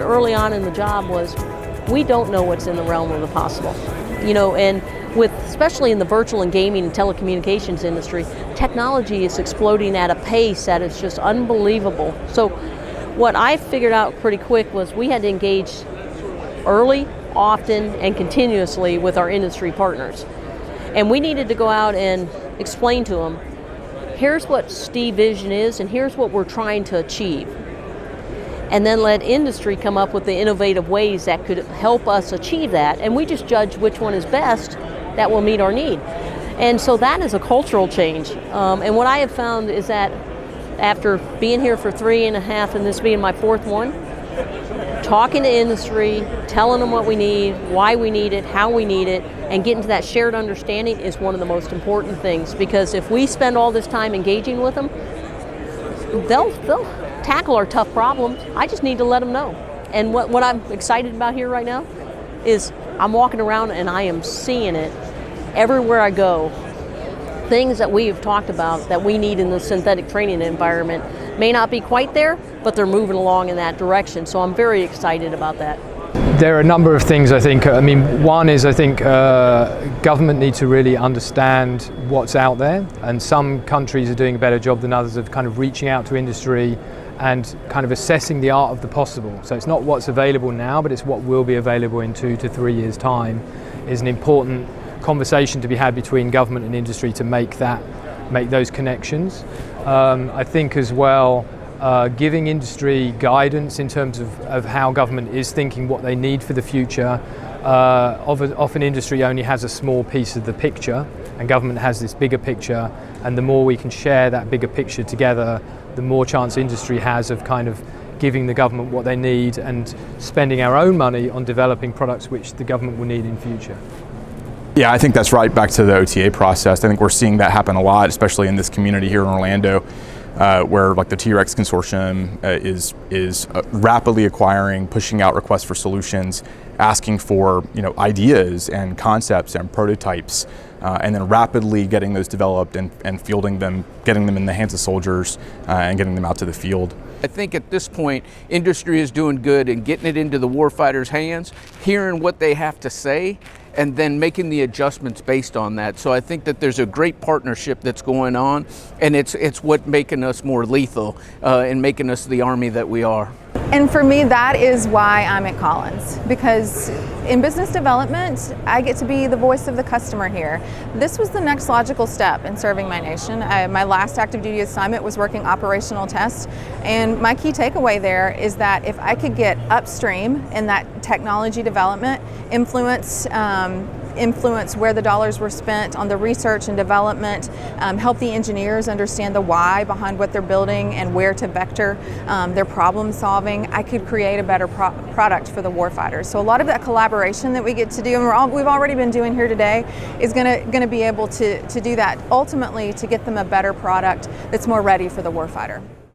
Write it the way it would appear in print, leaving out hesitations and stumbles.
early on in the job was, we don't know what's in the realm of the possible. And especially in the virtual and gaming and telecommunications industry, technology is exploding at a pace that is just unbelievable. So what I figured out pretty quick was we had to engage early, often, and continuously with our industry partners. And we needed to go out and explain to them, here's what STEVE Vision is, and here's what we're trying to achieve. And then let industry come up with the innovative ways that could help us achieve that, and we just judge which one is best that will meet our need. And so that is a cultural change. And what I have found is that after being here for 3.5 and this being my 4th one, talking to industry, telling them what we need, why we need it, how we need it, and getting to that shared understanding is one of the most important things, because if we spend all this time engaging with them, they'll tackle our tough problems. I just need to let them know. And what I'm excited about here right now is I'm walking around and I am seeing it everywhere I go. Things that we've talked about that we need in the synthetic training environment may not be quite there, but they're moving along in that direction. So I'm very excited about that. There are a number of things, I think. One is, I think government needs to really understand what's out there, and some countries are doing a better job than others of kind of reaching out to industry and kind of assessing the art of the possible. So it's not what's available now, but it's what will be available in 2 to 3 years' time. Is an important conversation to be had between government and industry to make those connections. I think as well, giving industry guidance in terms of how government is thinking what they need for the future. Often industry only has a small piece of the picture, and government has this bigger picture, and the more we can share that bigger picture together, the more chance industry has of kind of giving the government what they need and spending our own money on developing products which the government will need in future. Yeah, I think that's right back to the OTA process. I think we're seeing that happen a lot, especially in this community here in Orlando, where like the T-Rex consortium is rapidly acquiring, pushing out requests for solutions, asking for ideas and concepts and prototypes, and then rapidly getting those developed and fielding them, getting them in the hands of soldiers, and getting them out to the field. I think at this point, industry is doing good and getting it into the warfighters' hands, hearing what they have to say, and then making the adjustments based on that. So I think that there's a great partnership that's going on, and it's what making us more lethal and making us the Army that we are. And for me, that is why I'm at Collins, because in business development, I get to be the voice of the customer here. This was the next logical step in serving my nation. My last active duty assignment was working operational tests, and my key takeaway there is that if I could get upstream in that technology development, influence where the dollars were spent on the research and development, help the engineers understand the why behind what they're building and where to vector their problem solving, I could create a better product for the warfighters. So a lot of that collaboration that we get to do, and we've already been doing here today, is going to be able to do that ultimately to get them a better product that's more ready for the warfighter.